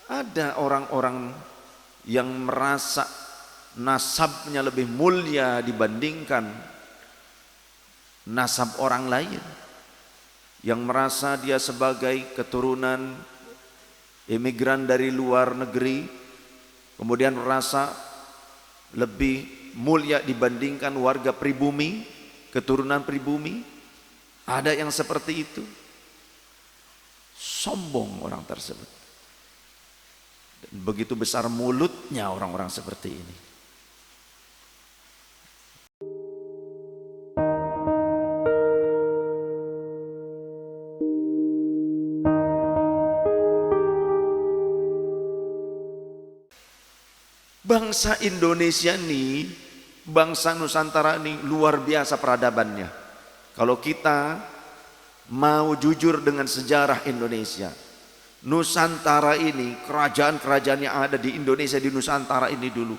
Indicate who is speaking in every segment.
Speaker 1: Ada orang-orang yang merasa nasabnya lebih mulia dibandingkan nasab orang lain, yang merasa dia sebagai keturunan imigran dari luar negeri, kemudian merasa lebih mulia dibandingkan warga pribumi, keturunan pribumi. Ada yang seperti itu. Sombong orang tersebut. Dan begitu besar mulutnya orang-orang seperti ini. Bangsa Indonesia ini, bangsa Nusantara ini luar biasa peradabannya. Kalau kita mau jujur dengan sejarah Indonesia, Nusantara ini, kerajaan-kerajaan yang ada di Indonesia, di Nusantara ini dulu,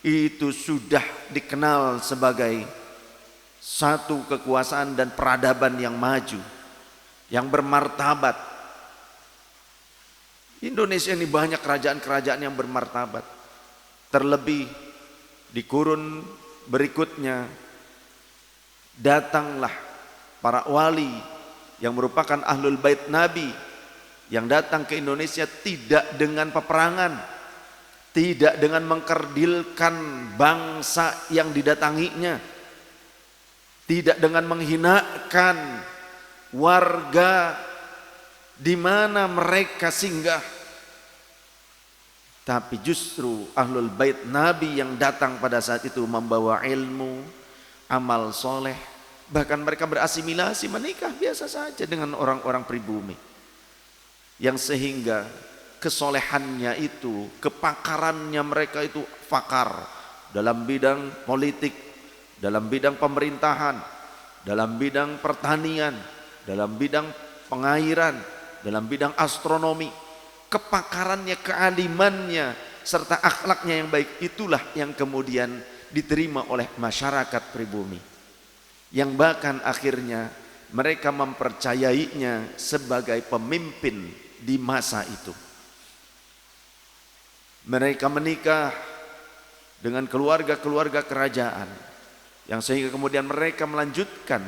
Speaker 1: itu sudah dikenal sebagai satu kekuasaan dan peradaban yang maju, yang bermartabat. Indonesia ini banyak kerajaan-kerajaan yang bermartabat. Terlebih di kurun berikutnya, datanglah para wali yang merupakan ahlul bait Nabi, yang datang ke Indonesia tidak dengan peperangan, tidak dengan mengkerdilkan bangsa yang didatanginya, tidak dengan menghinakan warga di mana mereka singgah, tapi justru ahlul bait Nabi yang datang pada saat itu membawa ilmu, amal soleh, bahkan mereka berasimilasi, menikah biasa saja dengan orang-orang pribumi, yang sehingga kesolehannya itu, kepakarannya mereka itu fakar dalam bidang politik, dalam bidang pemerintahan, dalam bidang pertanian, dalam bidang pengairan, dalam bidang astronomi. Kepakarannya, kealimannya, serta akhlaknya yang baik, itulah yang kemudian diterima oleh masyarakat pribumi, yang bahkan akhirnya mereka mempercayainya sebagai pemimpin di masa itu. Mereka menikah dengan keluarga-keluarga kerajaan, yang sehingga kemudian mereka melanjutkan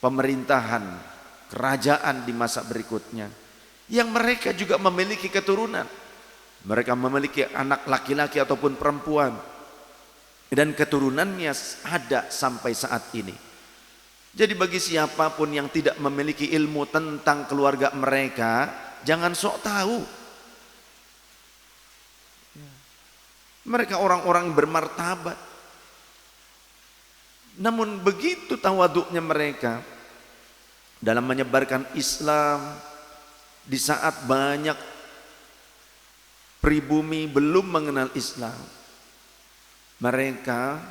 Speaker 1: pemerintahan kerajaan di masa berikutnya, yang mereka juga memiliki keturunan. Mereka memiliki anak laki-laki ataupun perempuan, dan keturunannya ada sampai saat ini. Jadi bagi siapapun yang tidak memiliki ilmu tentang keluarga mereka, jangan sok tahu. Mereka orang-orang bermartabat. Namun begitu tawaduknya mereka dalam menyebarkan Islam, di saat banyak pribumi belum mengenal Islam, mereka,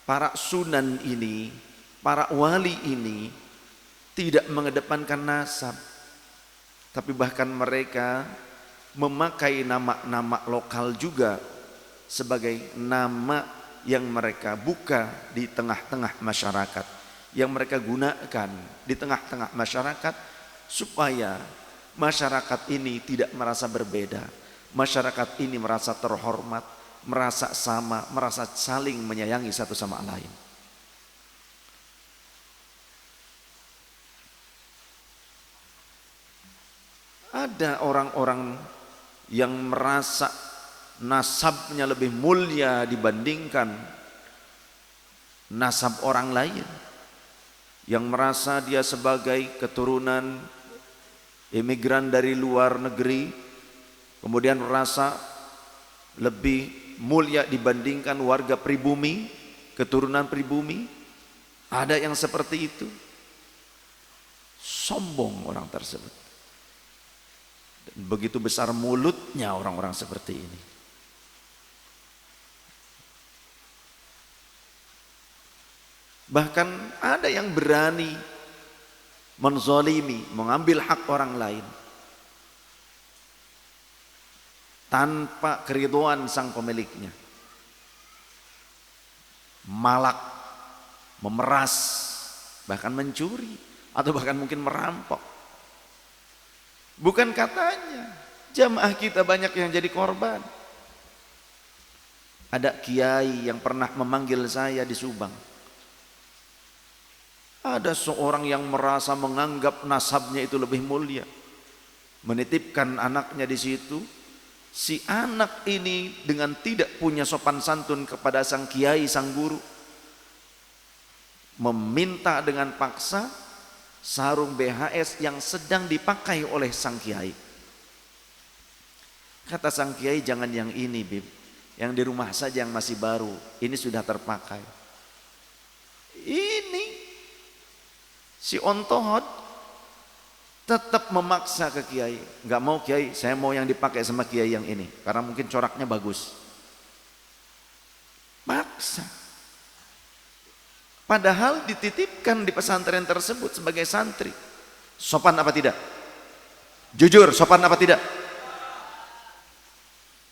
Speaker 1: para sunan ini, para wali ini tidak mengedepankan nasab, tapi bahkan mereka memakai nama-nama lokal juga sebagai nama yang mereka buka di tengah-tengah masyarakat, yang mereka gunakan di tengah-tengah masyarakat supaya masyarakat ini tidak merasa berbeda, masyarakat ini merasa terhormat, merasa sama, merasa saling menyayangi satu sama lain. Ada orang-orang yang merasa nasabnya lebih mulia dibandingkan nasab orang lain, yang merasa dia sebagai keturunan imigran dari luar negeri, kemudian merasa lebih mulia dibandingkan warga pribumi, keturunan pribumi. Ada yang seperti itu. Sombong orang tersebut. Dan begitu besar mulutnya orang-orang seperti ini. Bahkan ada yang berani menzalimi, mengambil hak orang lain tanpa keridhaan sang pemiliknya. Malak, memeras, bahkan mencuri, atau bahkan mungkin merampok. Bukan katanya, Jamaah kita banyak yang jadi korban. Ada kiai yang pernah memanggil saya di Subang. Ada seorang yang merasa menganggap nasabnya itu lebih mulia, menitipkan anaknya di situ. Si anak ini dengan tidak punya sopan santun kepada sang kiai, sang guru, meminta dengan paksa sarung BHS yang sedang dipakai oleh sang kiai. Kata sang kiai, jangan yang ini Bib, yang di rumah saja yang masih baru, ini sudah terpakai. Ini si ontohot tetap memaksa ke kiai, nggak mau kiai, saya mau yang dipakai sama kiai yang ini karena mungkin coraknya bagus. Paksa. Padahal dititipkan di pesantren tersebut sebagai santri. Sopan apa tidak? Jujur, sopan apa tidak?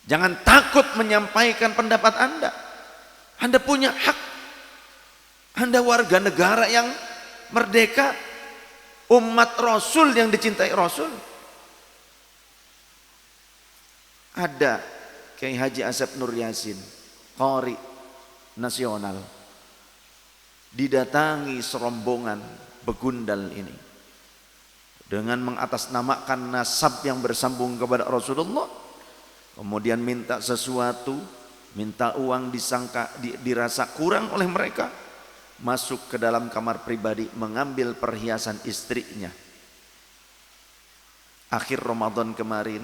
Speaker 1: Jangan takut menyampaikan pendapat Anda. Anda punya hak. Anda warga negara yang merdeka, umat Rasul yang dicintai Rasul. Ada Kiai Haji Asep Nur Yasin, qari nasional, didatangi serombongan begundal ini dengan mengatasnamakan nasab yang bersambung kepada Rasulullah. Kemudian minta sesuatu, minta uang, disangka dirasa kurang oleh mereka, masuk ke dalam kamar pribadi mengambil perhiasan istrinya. Akhir Ramadan kemarin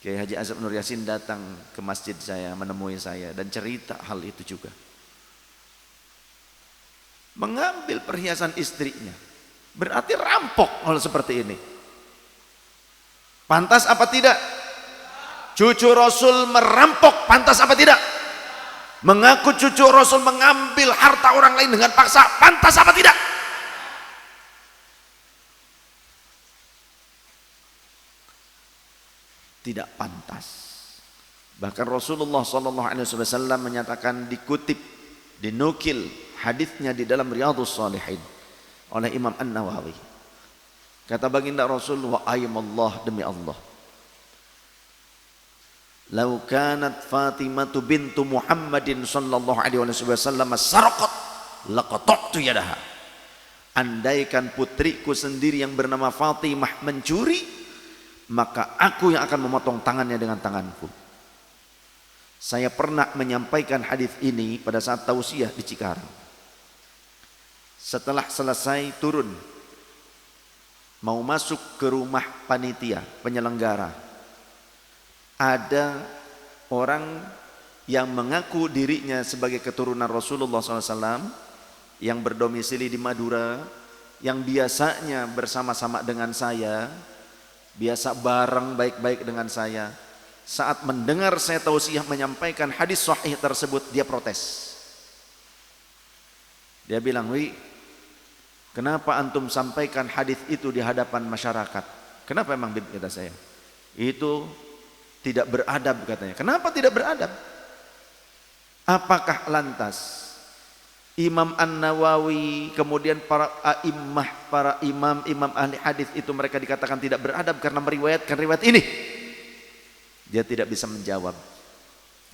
Speaker 1: Kiai Haji Asep Nur Yasin datang ke masjid saya, menemui saya dan cerita hal itu juga. Mengambil perhiasan istrinya berarti rampok hal seperti ini. Pantas apa tidak? Cucu Rasul merampok, pantas apa tidak? Mengaku cucu Rasul mengambil harta orang lain dengan paksa, pantas apa tidak? Tidak pantas. Bahkan Rasulullah SAW menyatakan, dikutip, dinukil hadisnya di dalam Riyadhus Shalihin oleh Imam An-Nawawi. Kata baginda Rasul, wa aymallah, demi Allah, lau kanat Fatimah bintu Muhammadin sallallahu alaihi wasallam sarqat laqata'tu yadaha. Andaikan putriku sendiri yang bernama Fatimah mencuri, maka aku yang akan memotong tangannya dengan tanganku. Saya pernah menyampaikan hadis ini pada saat tausiah di Cikarang. Setelah selesai turun, mau masuk ke rumah panitia penyelenggara, ada orang yang mengaku dirinya sebagai keturunan Rasulullah SAW yang berdomisili di Madura, yang biasanya bersama-sama dengan saya, biasa bareng baik-baik dengan saya. Saat mendengar saya tausiah menyampaikan hadis sahih tersebut, dia protes. Dia bilang, "Wi, kenapa antum sampaikan hadis itu di hadapan masyarakat? Kenapa emang?" kata saya. Itu tidak beradab katanya. Kenapa tidak beradab? Apakah lantas Imam An-Nawawi, kemudian para a'immah, para imam ahli hadis itu mereka dikatakan tidak beradab karena meriwayatkan riwayat ini? Dia tidak bisa menjawab.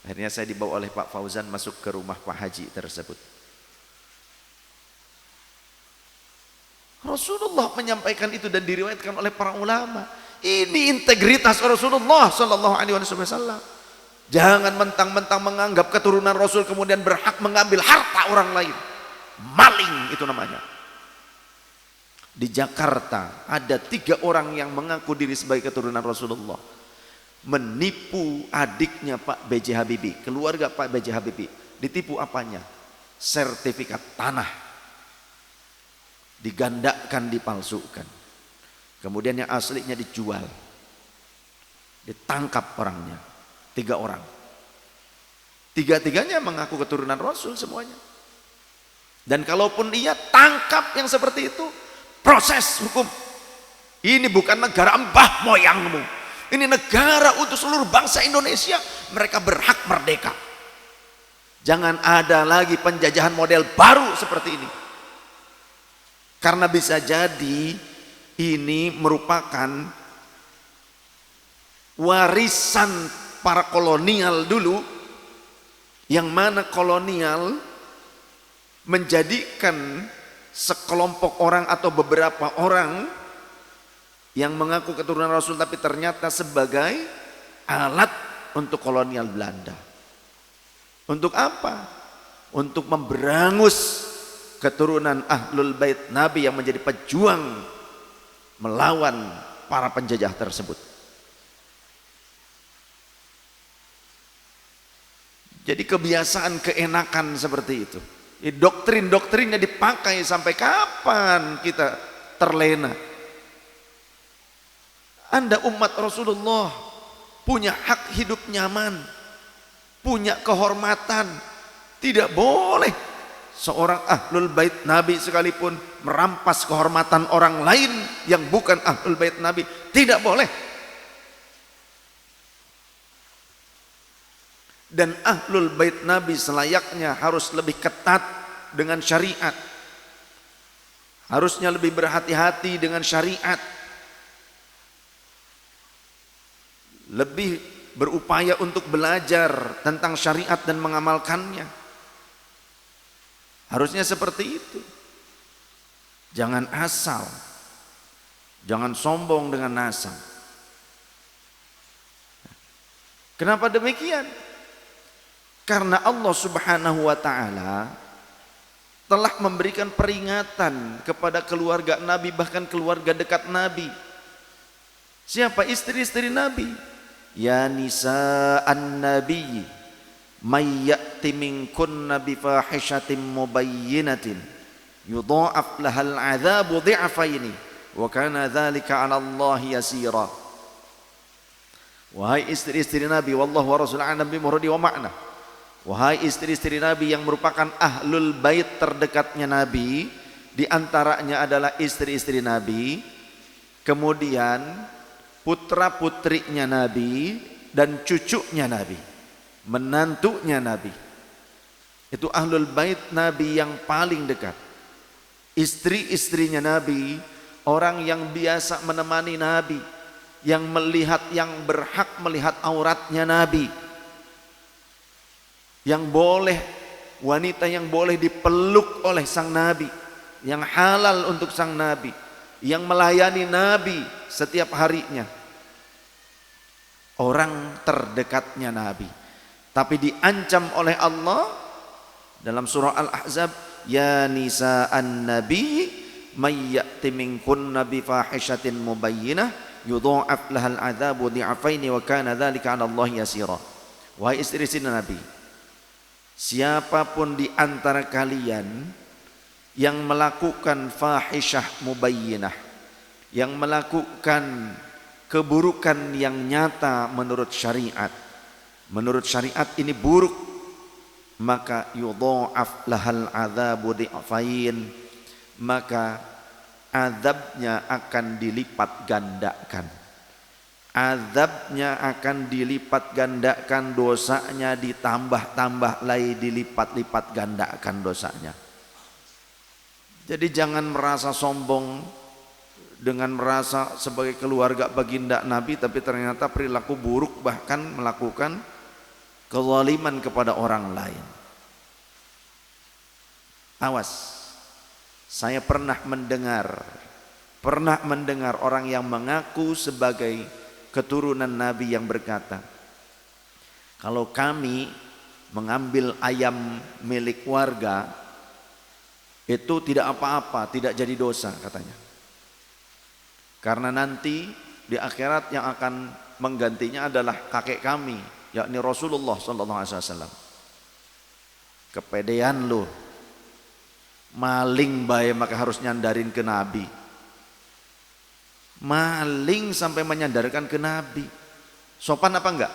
Speaker 1: Akhirnya saya dibawa oleh Pak Fauzan masuk ke rumah Pak Haji tersebut. Rasulullah menyampaikan itu dan diriwayatkan oleh para ulama. Ini integritas Rasulullah sallallahu alaihi wasallam. Jangan mentang-mentang menganggap keturunan Rasul kemudian berhak mengambil harta orang lain. Maling itu namanya. Di Jakarta ada 3 orang yang mengaku diri sebagai keturunan Rasulullah, menipu adiknya Pak B.J. Habibie, keluarga Pak B.J. Habibie. Ditipu apanya? Sertifikat tanah. Digandakan, dipalsukan. Kemudian yang aslinya dijual. Ditangkap orangnya. 3 orang. 3-3-nya mengaku keturunan Rasul semuanya. Dan kalaupun ia tangkap yang seperti itu, proses hukum. Ini bukan negara mbah moyangmu. Ini negara untuk seluruh bangsa Indonesia. Mereka berhak merdeka. Jangan ada lagi penjajahan model baru seperti ini. Karena bisa jadi ini merupakan warisan para kolonial dulu, yang mana kolonial menjadikan sekelompok orang atau beberapa orang yang mengaku keturunan Rasul tapi ternyata sebagai alat untuk kolonial Belanda. Untuk apa? Untuk memberangus keturunan Ahlul Bait Nabi yang menjadi pejuang melawan para penjajah tersebut. Jadi kebiasaan keenakan seperti itu. Doktrin-doktrinnya dipakai sampai kapan kita terlena? Anda umat Rasulullah punya hak hidup nyaman, punya kehormatan. Tidak boleh seorang Ahlul Bait Nabi sekalipun merampas kehormatan orang lain yang bukan Ahlul Bait Nabi. Tidak boleh. Dan Ahlul Bait Nabi selayaknya harus lebih ketat dengan syariat. Harusnya lebih berhati-hati dengan syariat. Lebih berupaya untuk belajar tentang syariat dan mengamalkannya. Harusnya seperti itu. Jangan asal. Jangan sombong dengan nasab. Kenapa demikian? Karena Allah Subhanahu wa ta'ala telah memberikan peringatan kepada keluarga Nabi, bahkan keluarga dekat Nabi. Siapa istri-istri Nabi? Ya nisa'an nabi may ya'ti minkunna bifahishatin mubayyinatin yudha'af lahal 'adzabu dhi'faini wa kana dzalika 'ala Allah yasira. Wahai istri-istri Nabi, wallahu wa rasul a'lam bi muradi wa ma'na. Wahai istri-istri Nabi yang merupakan ahlul bait terdekatnya Nabi, di antaranya adalah istri-istri Nabi, kemudian putra-putrinya Nabi dan cucunya Nabi, menantunya Nabi. Itu ahlul bait Nabi yang paling dekat. Istri-istrinya Nabi, orang yang biasa menemani Nabi, yang melihat, yang berhak melihat auratnya Nabi, yang boleh, wanita yang boleh dipeluk oleh sang Nabi, yang halal untuk sang Nabi, yang melayani Nabi setiap harinya, orang terdekatnya Nabi. Tapi diancam oleh Allah dalam surah Al-Ahzab, ya nisa'an nabi may ya'ti minkunna bifahishatin mubayyinah yudha'af lahal 'adzabu dhi'afaini wa kana dzalika 'ala Allah yasira. Wahai istri-istri Nabi, siapapun di antara kalian yang melakukan fahishah mubayyinah, yang melakukan keburukan yang nyata menurut syariat, ini buruk, maka yudha'af lahal 'adzabu dhi'afain, maka azabnya akan dilipat gandakan. Azabnya akan dilipat gandakan, dosanya ditambah-tambah lagi, dilipat-lipat gandakan dosanya. Jadi jangan merasa sombong dengan merasa sebagai keluarga baginda Nabi tapi ternyata perilaku buruk, bahkan melakukan kezaliman kepada orang lain. Awas. Saya pernah mendengar orang yang mengaku sebagai keturunan Nabi yang berkata, kalau kami mengambil ayam milik warga itu tidak apa-apa, tidak jadi dosa katanya. Karena nanti di akhirat yang akan menggantinya adalah kakek kami, yakni Rasulullah sallallahu alaihi wasallam. Kepedean lo, maling bae maka harus nyandarin ke Nabi. Maling sampai menyandarkan ke Nabi, sopan apa enggak?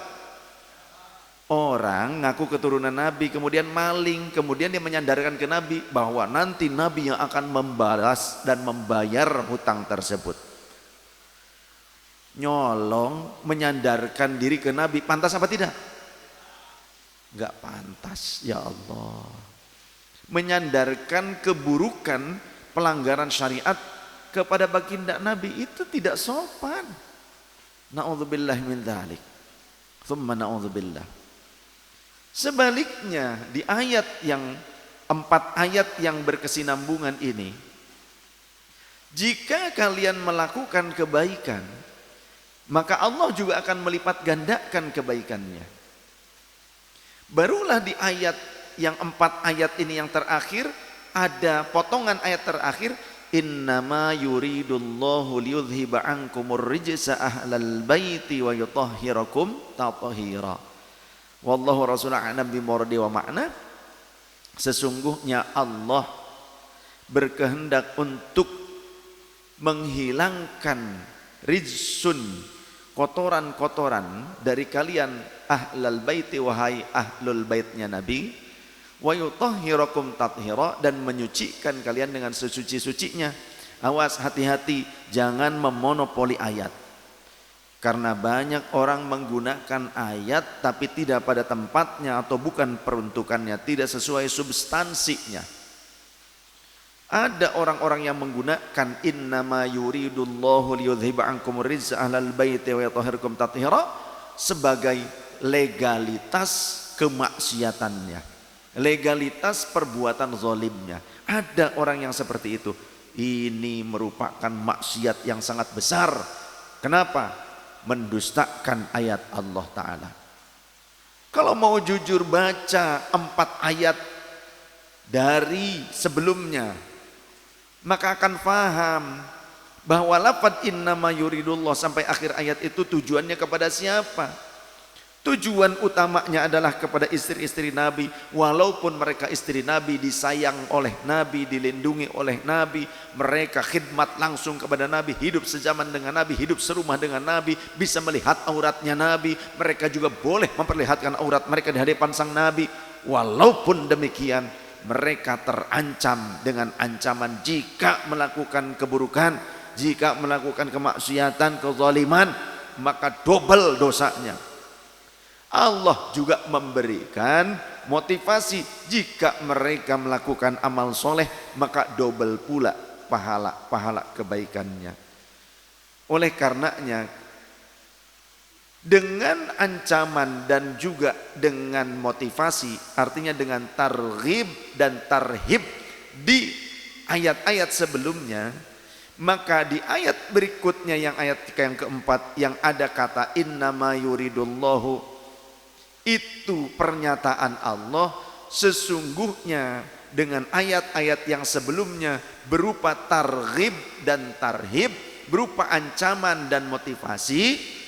Speaker 1: Orang ngaku keturunan Nabi kemudian maling, kemudian dia menyandarkan ke Nabi bahwa nanti Nabi yang akan membalas dan membayar hutang tersebut. Nyolong menyandarkan diri ke Nabi, pantas apa tidak? Enggak pantas, ya Allah. Menyandarkan keburukan pelanggaran syariat kepada baginda Nabi itu tidak sopan. Na'udzubillah min dzalik. Tsumma na'udzubillah. Sebaliknya di ayat yang 4 ayat yang berkesinambungan ini, jika kalian melakukan kebaikan, maka Allah juga akan melipat gandakan kebaikannya. Barulah di ayat yang 4 ayat ini yang terakhir, ada potongan ayat terakhir, innama yuridullahu liyudhhiba ankumur rijsa ahlal baiti wa yutahhirakum tathira. Wallahu rasul a'lam bimuradi wa ma'na. Sesungguhnya Allah berkehendak untuk menghilangkan rijsun, kotoran-kotoran dari kalian ahlal baiti, wahai ahlul baitnya Nabi, wa yutahhirakum tathira, dan menyucikan kalian dengan sesuci-sucinya. Awas, hati-hati, jangan memonopoli ayat. Karena banyak orang menggunakan ayat tapi tidak pada tempatnya atau bukan peruntukannya, tidak sesuai substansinya. Ada orang-orang yang menggunakan innama yuridullahu liyudhhiba ankumur rijsa ahlal baiti wa yutahhirakum tathira sebagai legalitas kemaksiatannya, legalitas perbuatan zalimnya. Ada orang yang seperti itu. Ini merupakan maksiat yang sangat besar. Kenapa? Mendustakan ayat Allah Ta'ala. Kalau mau jujur baca 4 ayat dari sebelumnya, maka akan faham bahwa lafaz innama yuridullah sampai akhir ayat itu tujuannya kepada siapa? Tujuan utamanya adalah kepada istri-istri Nabi, walaupun mereka istri Nabi, disayang oleh Nabi, dilindungi oleh Nabi, mereka khidmat langsung kepada Nabi, hidup sezaman dengan Nabi, hidup serumah dengan Nabi, bisa melihat auratnya Nabi, mereka juga boleh memperlihatkan aurat mereka di hadapan sang Nabi. Walaupun demikian, mereka terancam dengan ancaman jika melakukan keburukan, jika melakukan kemaksiatan, kezaliman, maka double dosanya. Allah juga memberikan motivasi, jika mereka melakukan amal soleh maka double pula pahala kebaikannya. Oleh karenanya, dengan ancaman dan juga dengan motivasi, artinya dengan targhib dan tarhib di ayat-ayat sebelumnya, maka di ayat berikutnya yang ayat yang keempat yang ada kata innama yuridullahu, itu pernyataan Allah. Sesungguhnya dengan ayat-ayat yang sebelumnya berupa targhib dan tarhib, berupa ancaman dan motivasi.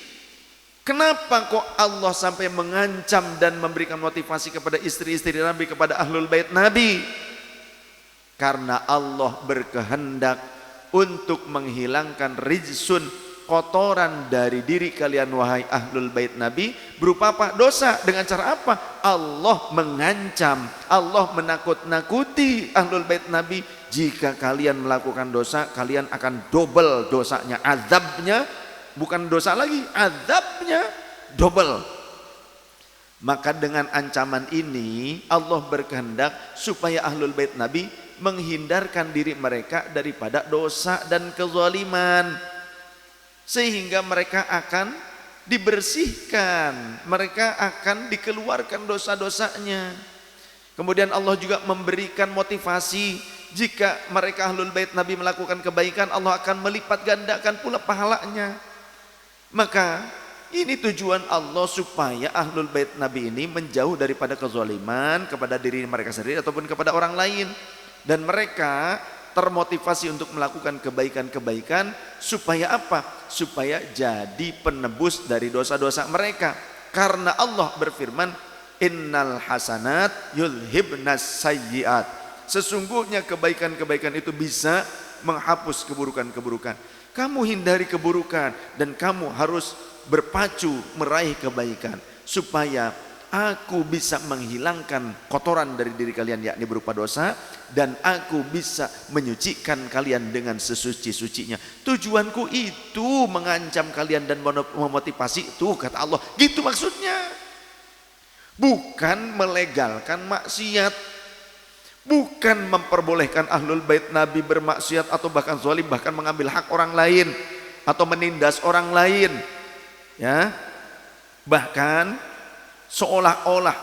Speaker 1: Kenapa kok Allah sampai mengancam dan memberikan motivasi kepada istri-istri Nabi, kepada ahlul bait Nabi? Karena Allah berkehendak untuk menghilangkan rijsun, kotoran dari diri kalian wahai ahlul bait Nabi. Berupa apa? Dosa. Dengan cara apa? Allah mengancam, Allah menakut-nakuti ahlul bait Nabi, jika kalian melakukan dosa kalian akan double dosanya, azabnya. Bukan dosa lagi, azabnya double. Maka dengan ancaman ini Allah berkehendak supaya ahlul bait Nabi menghindarkan diri mereka daripada dosa dan kezaliman, sehingga mereka akan dibersihkan, mereka akan dikeluarkan dosa-dosanya. Kemudian Allah juga memberikan motivasi, jika mereka ahlul bait Nabi melakukan kebaikan, Allah akan melipat gandakan pula pahalanya. Maka ini tujuan Allah supaya ahlul bait Nabi ini menjauh daripada kezaliman kepada diri mereka sendiri ataupun kepada orang lain, dan mereka termotivasi untuk melakukan kebaikan-kebaikan. Supaya apa? Supaya jadi penebus dari dosa-dosa mereka. Karena Allah berfirman, innal hasanat yudhibnas sayyiat. Sesungguhnya kebaikan-kebaikan itu bisa menghapus keburukan-keburukan. Kamu hindari keburukan dan kamu harus berpacu meraih kebaikan, supaya aku bisa menghilangkan kotoran dari diri kalian, yakni berupa dosa, dan aku bisa menyucikan kalian dengan sesuci-sucinya. Tujuanku itu mengancam kalian dan memotivasi itu, kata Allah. Gitu maksudnya. Bukan melegalkan maksiat, bukan memperbolehkan ahlul bait Nabi bermaksiat atau bahkan zalim, bahkan mengambil hak orang lain atau menindas orang lain. Ya, bahkan seolah-olah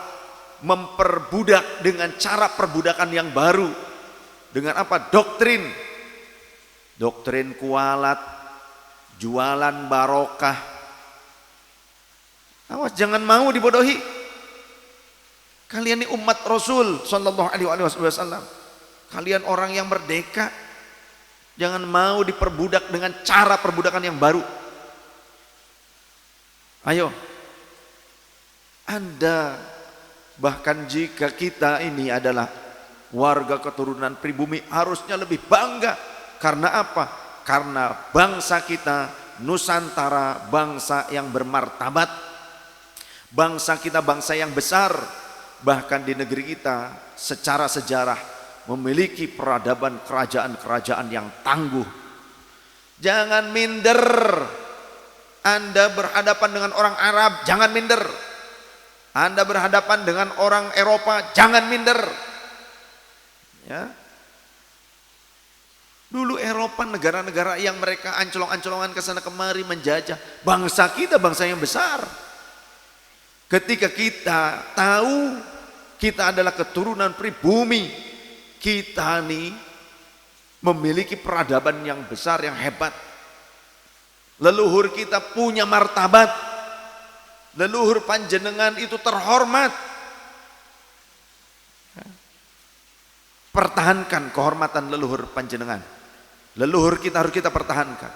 Speaker 1: memperbudak dengan cara perbudakan yang baru. Dengan apa? Doktrin kualat, jualan barokah. Awas, jangan mau dibodohi. Kalian ini umat Rasul sallallahu alaihi wasallam. Kalian orang yang merdeka. Jangan mau diperbudak dengan cara perbudakan yang baru. Ayo, Anda, bahkan jika kita ini adalah warga keturunan pribumi, harusnya lebih bangga. Karena apa? Karena bangsa kita Nusantara, bangsa yang bermartabat, bangsa kita bangsa yang besar. Bahkan di negeri kita secara sejarah memiliki peradaban kerajaan-kerajaan yang tangguh. Jangan minder. Anda berhadapan dengan orang Arab, jangan minder. Anda berhadapan dengan orang Eropa, jangan minder. Ya. Dulu Eropa, negara-negara yang mereka ancolong-ancolongan ke sana kemari menjajah, bangsa kita bangsa yang besar. Ketika kita tahu kita adalah keturunan pribumi, kita nih memiliki peradaban yang besar, yang hebat. Leluhur kita punya martabat. Leluhur panjenengan itu terhormat. Pertahankan kehormatan leluhur panjenengan. Leluhur kita harus kita pertahankan.